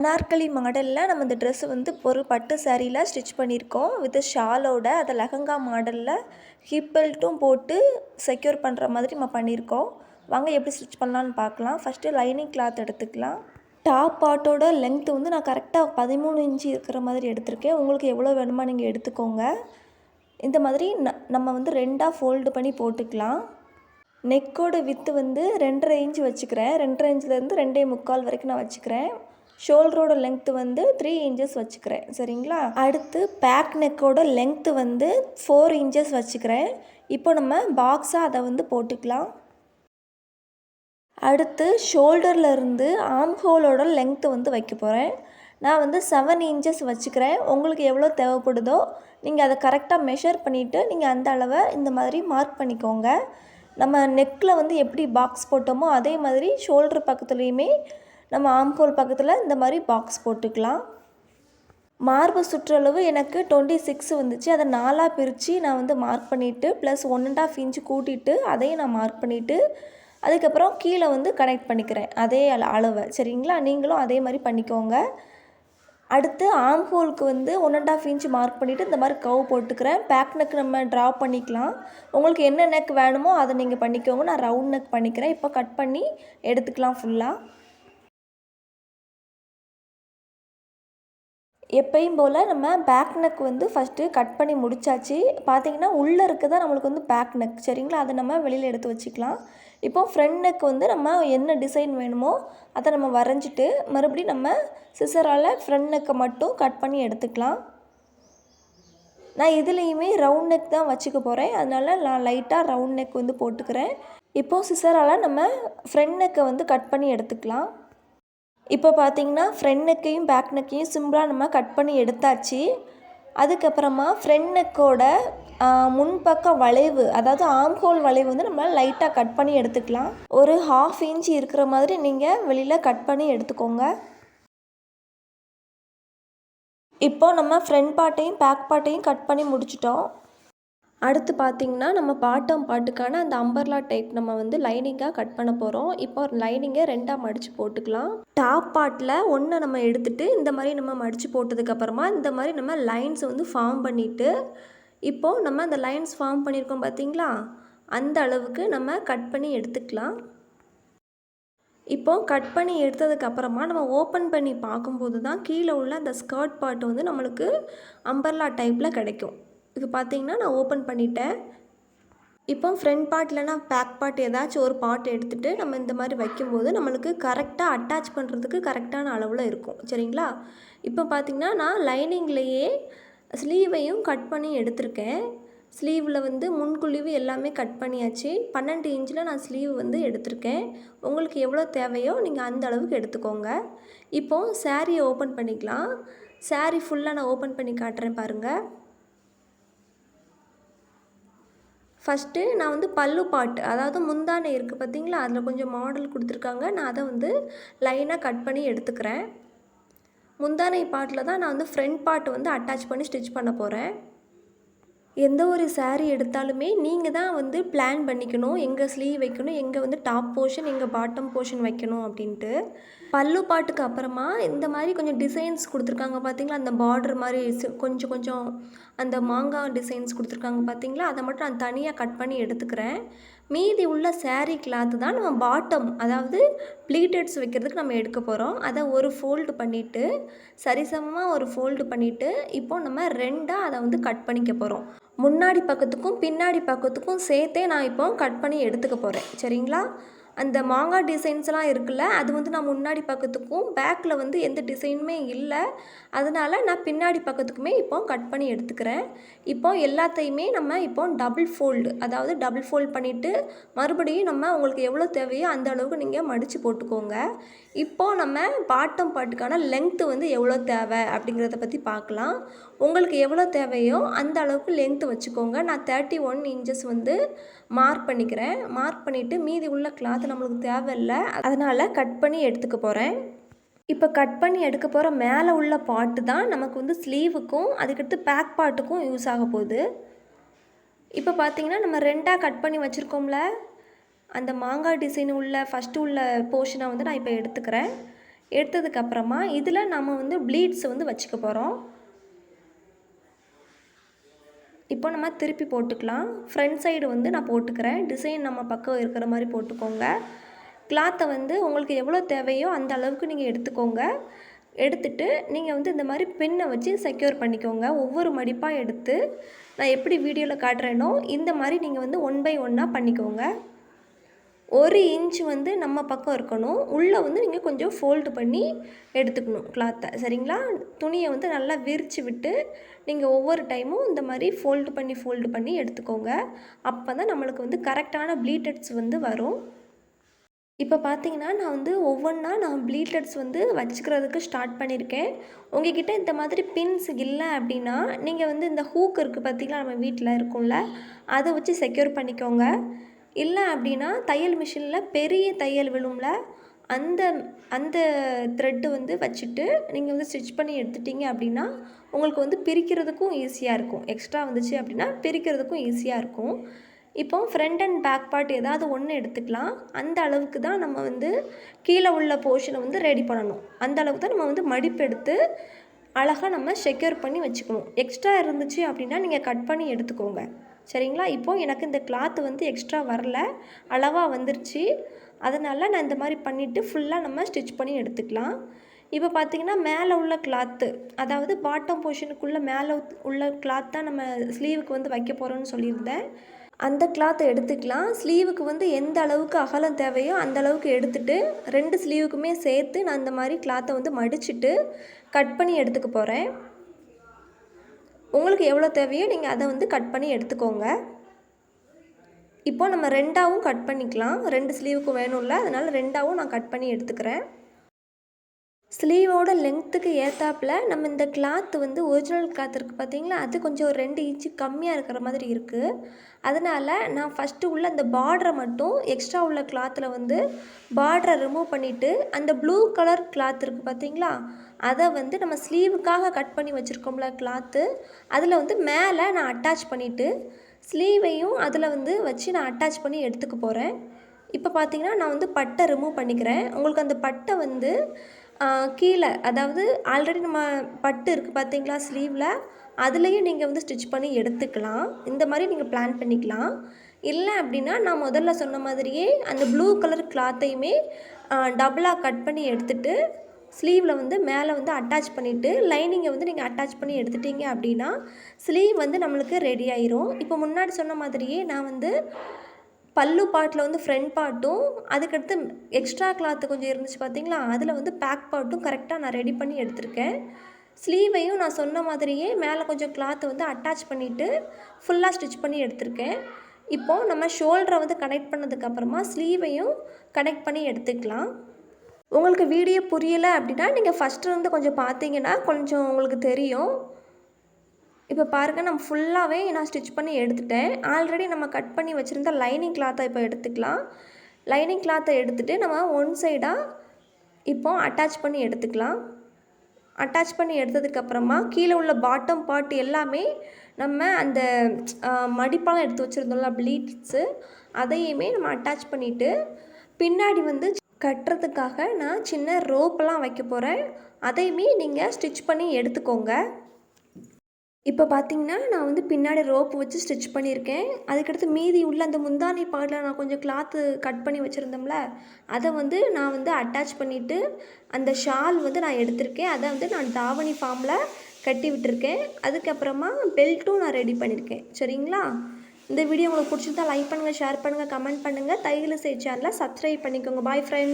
அனார்கலி மாடலில் நம்ம இந்த ட்ரெஸ்ஸு வந்து ஒரு பட்டு சாரியில் ஸ்டிச் பண்ணியிருக்கோம் வித் ஷாலோட. அதை லெஹங்கா மாடலில் ஹிப் பெல்ட்டும் போட்டு செக்யூர் பண்ணுற மாதிரி நம்ம பண்ணியிருக்கோம். வாங்க எப்படி ஸ்டிச் பண்ணலான்னு பார்க்கலாம். ஃபஸ்ட்டு லைனிங் கிளாத் எடுத்துக்கலாம். டாப் பார்ட்டோட லென்த்து வந்து நான் கரெக்டாக 13 இன்ச்சு இருக்கிற மாதிரி எடுத்திருக்கேன். உங்களுக்கு எவ்வளோ வேணுமா நீங்கள் எடுத்துக்கோங்க. இந்த மாதிரி நம்ம வந்து 2ஆக ஃபோல்டு பண்ணி போட்டுக்கலாம். நெக்கோட வித்து வந்து 2.5 இன்ச்சு வச்சுக்கிறேன். 2.5 இன்ச்சிலேருந்து 2.25 வரைக்கும் நான் வச்சுக்கிறேன். ஷோல்டரோட லெங்க்த்து வந்து 3 இன்ச்சஸ் வச்சுக்கிறேன். சரிங்களா? அடுத்து பேக் நெக்கோட லெங்க்த்து வந்து 4 இன்ச்சஸ் வச்சுக்கிறேன். இப்போ நம்ம பாக்ஸாக அதை வந்து போட்டுக்கலாம். அடுத்து ஷோல்டர்லேருந்து ஆர்ம் ஹோலோட லெங்க்த்து வந்து வைக்க போகிறேன். நான் வந்து 7 இன்ச்சஸ் வச்சுக்கிறேன். உங்களுக்கு எவ்வளோ தேவைப்படுதோ நீங்கள் அதை கரெக்டாக மெஷர் பண்ணிவிட்டு நீங்கள் அந்த அளவை இந்த மாதிரி மார்க் பண்ணிக்கோங்க. நம்ம நெக்கில் வந்து எப்படி பாக்ஸ் போட்டோமோ அதே மாதிரி ஷோல்டர் பக்கத்துலேயுமே நம்ம ஆர்ம் ஹோல் பக்கத்தில் இந்த மாதிரி பாக்ஸ் போட்டுக்கலாம். மார்பு சுற்றளவு எனக்கு 26 வந்துச்சு. அதை 4ஆக பிரித்து நான் வந்து மார்க் பண்ணிவிட்டு ப்ளஸ் 1.5 இன்ச்சு கூட்டிகிட்டு அதையும் நான் மார்க் பண்ணிவிட்டு அதுக்கப்புறம் கீழே வந்து கனெக்ட் பண்ணிக்கிறேன் அதே அளவை. சரிங்களா? நீங்களும் அதே மாதிரி பண்ணிக்கோங்க. அடுத்து ஆர்ம் ஹோலுக்கு வந்து 1.5 இன்ச்சு மார்க் பண்ணிவிட்டு இந்த மாதிரி கவ் போட்டுக்கிறேன். பேக் நெக் நம்ம ட்ரா பண்ணிக்கலாம். உங்களுக்கு என்ன நெக் வேணுமோ அதை நீங்கள் பண்ணிக்கோங்க. நான் ரவுண்ட் நெக் பண்ணிக்கிறேன். இப்போ கட் பண்ணி எடுத்துக்கலாம் ஃபுல்லாக. எப்பயும் போல் நம்ம பேக் நெக் வந்து ஃபஸ்ட்டு கட் பண்ணி முடித்தாச்சு. பார்த்திங்கன்னா உள்ளே தான் நம்மளுக்கு வந்து பேக் நெக். சரிங்களா? அதை நம்ம வெளியில் எடுத்து வச்சுக்கலாம். இப்போ ஃப்ரண்ட் நெக் வந்து நம்ம என்ன டிசைன் வேணுமோ அதை நம்ம வரைஞ்சிட்டு மறுபடியும் நம்ம சிசரால் ஃப்ரண்ட் நெக்கை மட்டும் கட் பண்ணி எடுத்துக்கலாம். நான் இதுலேயுமே ரவுண்ட் நெக் தான் வச்சுக்க போகிறேன். அதனால் நான் லைட்டாக ரவுண்ட் நெக் வந்து போட்டுக்கிறேன். இப்போது சிசரால் நம்ம ஃப்ரண்ட் நெக்கை வந்து கட் பண்ணி எடுத்துக்கலாம். இப்போ பார்த்திங்கன்னா ஃப்ரண்ட் நெக்கையும் பேக் நெக்கையும் சிம்பிளாக நம்ம கட் பண்ணி எடுத்தாச்சு. அதுக்கப்புறமா ஃப்ரண்ட் நெக்கோட முன்பக்க வளைவு, அதாவது ஆர்ம் ஹோல் வளைவு வந்து நம்ம லைட்டாக கட் பண்ணி எடுத்துக்கலாம். ஒரு 1/2 இன்ச்சு இருக்கிற மாதிரி நீங்கள் வெளியில் கட் பண்ணி எடுத்துக்கோங்க. இப்போ நம்ம ஃப்ரண்ட் பார்ட்டையும் பேக் பார்ட்டையும் கட் பண்ணி முடிச்சிட்டோம். அடுத்து பார்த்திங்கன்னா நம்ம பாட்டம் பார்ட்டுக்கான அந்த அம்பர்லா டைப் நம்ம வந்து லைனிங்காக கட் பண்ண போகிறோம். இப்போ லைனிங்கை 2ஆக மடித்து போட்டுக்கலாம். டாப் பார்ட்டில் ஒன்று நம்ம எடுத்துகிட்டு இந்த மாதிரி நம்ம மடித்து போட்டதுக்கப்புறமா இந்த மாதிரி நம்ம லைன்ஸ் வந்து ஃபார்ம் பண்ணிவிட்டு இப்போது நம்ம அந்த லைன்ஸ் ஃபார்ம் பண்ணியிருக்கோம் பார்த்திங்களா, அந்த அளவுக்கு நம்ம கட் பண்ணி எடுத்துக்கலாம். இப்போது கட் பண்ணி எடுத்ததுக்கப்புறமா நம்ம ஓப்பன் பண்ணி பார்க்கும்போது தான் கீழே உள்ள அந்த ஸ்கர்ட் பார்ட் வந்து நம்மளுக்கு அம்பர்லா டைப்பில் கிடைக்கும். இது பார்த்திங்கன்னா நான் ஓப்பன் பண்ணிட்டேன். இப்போ ஃப்ரண்ட் பார்ட் இல்லைனா பேக் பார்ட் ஏதாச்சும் ஒரு பார்ட் எடுத்துகிட்டு நம்ம இந்த மாதிரி வைக்கும்போது நம்மளுக்கு கரெக்டாக அட்டாச் பண்ணுறதுக்கு கரெக்டான அளவில் இருக்கும். சரிங்களா? இப்போ பார்த்திங்கன்னா நான் லைனிங்லேயே ஸ்லீவையும் கட் பண்ணி எடுத்திருக்கேன். ஸ்லீவில் வந்து முன்குழிவு எல்லாமே கட் பண்ணியாச்சு. 12 இன்ச்சில் நான் ஸ்லீவ் வந்து எடுத்திருக்கேன். உங்களுக்கு எவ்வளோ தேவையோ நீங்கள் அந்த அளவுக்கு எடுத்துக்கோங்க. இப்போது சாரியை ஓப்பன் பண்ணிக்கலாம். சாரி ஃபுல்லாக நான் ஓப்பன் பண்ணி காட்டுறேன் பாருங்கள். ஃபஸ்ட்டு நான் வந்து பல்லு பார்ட், அதாவது முந்தானை இருக்குது பார்த்திங்களா, அதில் கொஞ்சம் மாடல் கொடுத்துருக்காங்க. நான் அதை வந்து லைனாக கட் பண்ணி எடுத்துக்கிறேன். முந்தானை பார்ட்டில் தான் நான் வந்து ஃப்ரண்ட் பார்ட் வந்து அட்டாச் பண்ணி ஸ்டிச் பண்ண போகிறேன். எந்த ஒரு சாரீ எடுத்தாலுமே நீங்கள் தான் வந்து பிளான் பண்ணிக்கணும். எங்கே ஸ்லீவ் வைக்கணும், எங்கே வந்து டாப் போர்ஷன், எங்கே பாட்டம் போர்ஷன் வைக்கணும் அப்படின்ட்டு. பல்லு பாட்டுக்கு அப்புறமா இந்த மாதிரி கொஞ்சம் டிசைன்ஸ் கொடுத்துருக்காங்க பார்த்தீங்களா, அந்த பார்டர் மாதிரி கொஞ்சம் கொஞ்சம் அந்த மாங்காய் டிசைன்ஸ் கொடுத்துருக்காங்க பார்த்தீங்களா, அதை மட்டும் நான் தனியாக கட் பண்ணி எடுத்துக்கிறேன். மீதி உள்ள சாரீ கிளாத்து தான் நம்ம பாட்டம், அதாவது ப்ளீட்டட்ஸ் வைக்கிறதுக்கு நம்ம எடுக்க போகிறோம். அதை ஒரு ஃபோல்டு பண்ணிவிட்டு சரிசமமாக ஒரு ஃபோல்டு பண்ணிவிட்டு இப்போது நம்ம 2ஆக அதை வந்து கட் பண்ணிக்க போகிறோம். முன்னாடி பக்கத்துக்கும் பின்னாடி பக்கத்துக்கும் சேர்த்தே நான் இப்போ கட் பண்ணி எடுத்துக்க போகிறேன். சரிங்களா? அந்த மாங்காய் டிசைன்ஸ்லாம் இருக்குல்ல, அது வந்து நான் முன்னாடி பக்கத்துக்கும் பேக்கில் வந்து எந்த டிசைனுமே இல்லை, அதனால் நான் பின்னாடி பக்கத்துக்குமே இப்போ கட் பண்ணி எடுத்துக்கிறேன். இப்போ எல்லாத்தையுமே நம்ம இப்போ டபுள் ஃபோல்டு, அதாவது டபுள் ஃபோல்ட் பண்ணிவிட்டு மறுபடியும் நம்ம உங்களுக்கு எவ்வளோ தேவையோ அந்த அளவுக்கு நீங்கள் மடித்து போட்டுக்கோங்க. இப்போது நம்ம பாட்டம் பார்ட்டுக்கான லெங்க்த்து வந்து எவ்வளோ தேவை அப்படிங்கிறத பற்றி பார்க்கலாம். உங்களுக்கு எவ்வளோ தேவையோ அந்த அளவுக்கு லெங்க்த்து வச்சுக்கோங்க. நான் 31 இன்ச்சஸ் வந்து மார்க் பண்ணிக்கிறேன். மார்க் பண்ணிவிட்டு மீதி உள்ள கிளாத் நம்மளுக்கு தேவையில்லை, அதனால் கட் பண்ணி எடுத்துக்க போகிறேன். இப்போ கட் பண்ணி எடுக்க போகிற மேலே உள்ள பார்ட்டு தான் நமக்கு வந்து ஸ்லீவுக்கும் அதுக்கடுத்து பேக் பார்ட்டுக்கும் யூஸ் ஆக போகுது. இப்போ பார்த்திங்கன்னா நம்ம 2ஆக கட் பண்ணி வச்சுருக்கோம்ல, அந்த மாங்காய் டிசைன் உள்ள ஃபஸ்ட்டு உள்ள போர்ஷனை வந்து நான் இப்போ எடுத்துக்கிறேன். எடுத்ததுக்கப்புறமா இதில் நம்ம வந்து ப்ளீட்ஸ் வந்து வச்சுக்க போகிறோம். இப்போ நம்ம திருப்பி போட்டுக்கலாம். ஃப்ரண்ட் சைடு வந்து நான் போட்டுக்கிறேன். டிசைன் நம்ம பக்கம் இருக்கிற மாதிரி போட்டுக்கோங்க. கிளாத்தை வந்து உங்களுக்கு எவ்வளோ தேவையோ அந்த அளவுக்கு நீங்கள் எடுத்துக்கோங்க. எடுத்துட்டு நீங்கள் வந்து இந்த மாதிரி பின்னை வச்சு செக்யூர் பண்ணிக்கோங்க. ஒவ்வொரு மடிப்பாக எடுத்து நான் எப்படி வீடியோவில் காட்டுறேனோ இந்த மாதிரி நீங்கள் வந்து 1 பை 1 பண்ணிக்கோங்க. 1 இன்ச் வந்து நம்ம பக்கம் இருக்கணும். உள்ளே வந்து நீங்கள் கொஞ்சம் ஃபோல்டு பண்ணி எடுத்துக்கணும் கிளாத்தை. சரிங்களா? துணியை வந்து நல்லா விரித்து விட்டு நீங்கள் ஒவ்வொரு டைமும் இந்த மாதிரி ஃபோல்டு பண்ணி எடுத்துக்கோங்க. அப்போ தான் நம்மளுக்கு வந்து கரெக்டான ப்ளீட்டட்ஸ் வந்து வரும். இப்போ பார்த்தீங்கன்னா நான் வந்து ஒவ்வொன்றா ப்ளீட்டட்ஸ் வந்து வச்சுக்கிறதுக்கு ஸ்டார்ட் பண்ணியிருக்கேன். உங்ககிட்ட இந்த மாதிரி பின்ஸ் இல்லை அப்படின்னா நீங்கள் வந்து இந்த ஹூக் இருக்குது பார்த்தீங்களா, நம்ம வீட்டில் இருக்கும்ல, அதை வச்சு செக்யூர் பண்ணிக்கோங்க. இல்லை அப்படின்னா தையல் மிஷினில் பெரிய தையல் விழும்ல, அந்த அந்த த்ரெட்டு வந்து வச்சுட்டு நீங்கள் வந்து ஸ்டிச் பண்ணி எடுத்துட்டிங்க அப்படின்னா உங்களுக்கு வந்து பிரிக்கிறதுக்கும் ஈஸியாக இருக்கும். எக்ஸ்ட்ரா வந்துச்சு அப்படின்னா பிரிக்கிறதுக்கும் ஈஸியாக இருக்கும். இப்போ ஃப்ரண்ட் அண்ட் பேக் பார்ட் ஏதாவது ஒன்று எடுத்துக்கலாம். அந்த அளவுக்கு தான் நம்ம வந்து கீழே உள்ள போர்ஷனை வந்து ரெடி பண்ணணும். அந்த அளவுக்கு தான் நம்ம வந்து மடிப்பு எடுத்து அழகாக நம்ம செக்யூர் பண்ணி வச்சுக்கணும். எக்ஸ்ட்ரா இருந்துச்சு அப்படின்னா நீங்கள் கட் பண்ணி எடுத்துக்கோங்க. சரிங்களா? இப்போது எனக்கு இந்த கிளாத்து வந்து எக்ஸ்ட்ரா வரல, அளவாக வந்துருச்சு. அதனால் நான் இந்த மாதிரி பண்ணிவிட்டு ஃபுல்லாக நம்ம ஸ்டிச் பண்ணி எடுத்துக்கலாம். இப்போ பார்த்திங்கன்னா மேலே உள்ள கிளாத்து, அதாவது பாட்டம் போர்ஷனுக்குள்ளே மேலே உள்ள கிளாத் தான் நம்ம ஸ்லீவுக்கு வந்து வைக்க போகிறோன்னு சொல்லியிருந்தேன். அந்த கிளாத்தை எடுத்துக்கலாம். ஸ்லீவுக்கு வந்து எந்த அளவுக்கு அகலம் தேவையோ அந்த அளவுக்கு எடுத்துகிட்டு 2 ஸ்லீவுக்குமே சேர்த்து நான் இந்த மாதிரி கிளாத்தை வந்து மடிச்சுட்டு கட் பண்ணி எடுத்துக்க போகிறேன். உங்களுக்கு எவ்வளோ தேவையோ நீங்கள் அதை வந்து கட் பண்ணி எடுத்துக்கோங்க. இப்போ நம்ம 2ஆவும் கட் பண்ணிக்கலாம். 2 ஸ்லீவுக்கும் வேணும்ல, அதனால் 2ஆவும் நான் கட் பண்ணி எடுத்துக்கிறேன். ஸ்லீவோட லென்த்துக்கு ஏற்றாப்புல நம்ம இந்த கிளாத்து வந்து ஒரிஜினல் கிளாத் இருக்குது பார்த்தீங்களா, அது கொஞ்சம் ஒரு 2 இன்ச்சு கம்மியாக இருக்கிற மாதிரி இருக்குது. அதனால் நான் ஃபஸ்ட்டு உள்ள அந்த பார்டரை மட்டும் எக்ஸ்ட்ரா உள்ள கிளாத்தில் வந்து பார்டரை ரிமூவ் பண்ணிவிட்டு அந்த ப்ளூ கலர் கிளாத் இருக்குது பார்த்தீங்களா, அதை வந்து நம்ம ஸ்லீவுக்காக கட் பண்ணி வச்சுருக்கோம்ல கிளாத்து, அதில் வந்து மேலே நான் அட்டாச் பண்ணிவிட்டு ஸ்லீவையும் அதில் வந்து வச்சு நான் அட்டாச் பண்ணி எடுத்துக்க போகிறேன். இப்போ பார்த்தீங்கன்னா நான் வந்து பட்டை ரிமூவ் பண்ணிக்கிறேன். உங்களுக்கு அந்த பட்டை வந்து கீழே, அதாவது ஆல்ரெடி நம்ம பட்டு இருக்குது பார்த்தீங்களா ஸ்லீவில், அதுலேயும் நீங்கள் வந்து ஸ்டிச் பண்ணி எடுத்துக்கலாம். இந்த மாதிரி நீங்கள் பிளான் பண்ணிக்கலாம். இல்லை அப்படின்னா நான் முதல்ல சொன்ன மாதிரியே அந்த ப்ளூ கலர் கிளாத்தையுமே டபுளாக கட் பண்ணி எடுத்துகிட்டு ஸ்லீவில் வந்து மேலே வந்து அட்டாச் பண்ணிவிட்டு லைனிங்கை வந்து நீங்கள் அட்டாச் பண்ணி எடுத்துட்டிங்க அப்படின்னா ஸ்லீவ் வந்து நம்மளுக்கு ரெடி ஆயிரும். இப்போ முன்னாடி சொன்ன மாதிரியே நான் வந்து பல்லு பார்ட்டில் வந்து ஃப்ரண்ட் பார்ட்டும் அதுக்கடுத்து எக்ஸ்ட்ரா கிளாத்து கொஞ்சம் இருந்துச்சு பார்த்தீங்களா, அதில் வந்து பேக் பார்ட்டும் கரெக்டாக நான் ரெடி பண்ணி எடுத்திருக்கேன். ஸ்லீவையும் நான் சொன்ன மாதிரியே மேலே கொஞ்சம் கிளாத்தை வந்து அட்டாச் பண்ணிவிட்டு ஃபுல்லாக ஸ்டிச் பண்ணி எடுத்திருக்கேன். இப்போது நம்ம ஷோல்டரை வந்து கனெக்ட் பண்ணதுக்கப்புறமா ஸ்லீவையும் கனெக்ட் பண்ணி எடுத்துக்கலாம். உங்களுக்கு வீடியோ புரியலை அப்படின்னா நீங்கள் ஃபஸ்ட்டு வந்து கொஞ்சம் பார்த்தீங்கன்னா கொஞ்சம் உங்களுக்கு தெரியும். இப்போ பாருங்கள், நம்ம ஃபுல்லாகவே நான் ஸ்டிச் பண்ணி எடுத்துட்டேன். ஆல்ரெடி நம்ம கட் பண்ணி வச்சுருந்த லைனிங் கிளாத்தை இப்போ எடுத்துக்கலாம். லைனிங் கிளாத்தை எடுத்துகிட்டு நம்ம ஒன் சைடாக இப்போ அட்டாச் பண்ணி எடுத்துக்கலாம். அட்டாச் பண்ணி எடுத்ததுக்கப்புறமா கீழே உள்ள பாட்டம் பார்ட் எல்லாமே நம்ம அந்த மடிப்பாக எடுத்து வச்சுருந்தோம்ல ப்ளீட்ஸு, அதையுமே நம்ம அட்டாச் பண்ணிவிட்டு பின்னாடி வந்து கட்டுறதுக்காக நான் சின்ன ரோப்பெல்லாம் வைக்க போகிறேன். அதையுமே நீங்கள் ஸ்டிச் பண்ணி எடுத்துக்கோங்க. இப்போ பார்த்தீங்கன்னா நான் வந்து பின்னாடி ரோப்பு வச்சு ஸ்டிச் பண்ணியிருக்கேன். அதுக்கடுத்து மீதி உள்ள அந்த முந்தானை பார்ட்டில் நான் கொஞ்சம் கிளாத்து கட் பண்ணி வச்சுருந்தோம்ல, அதை வந்து நான் வந்து அட்டாச் பண்ணிவிட்டு அந்த ஷால் வந்து நான் எடுத்திருக்கேன். அதை வந்து நான் தாவணி ஃபார்மில் கட்டி விட்டுருக்கேன். அதுக்கப்புறமா பெல்ட்டும் நான் ரெடி பண்ணியிருக்கேன். சரிங்களா? இந்த வீடியோ உங்களுக்கு பிடிச்சிருந்தா லைக் பண்ணுங்கள், ஷேர் பண்ணுங்கள், கமெண்ட் பண்ணுங்கள். தையல் இசை சேனலை சப்ஸ்கிரைப் பண்ணிக்கோங்க. பாய் ஃப்ரெண்ட்.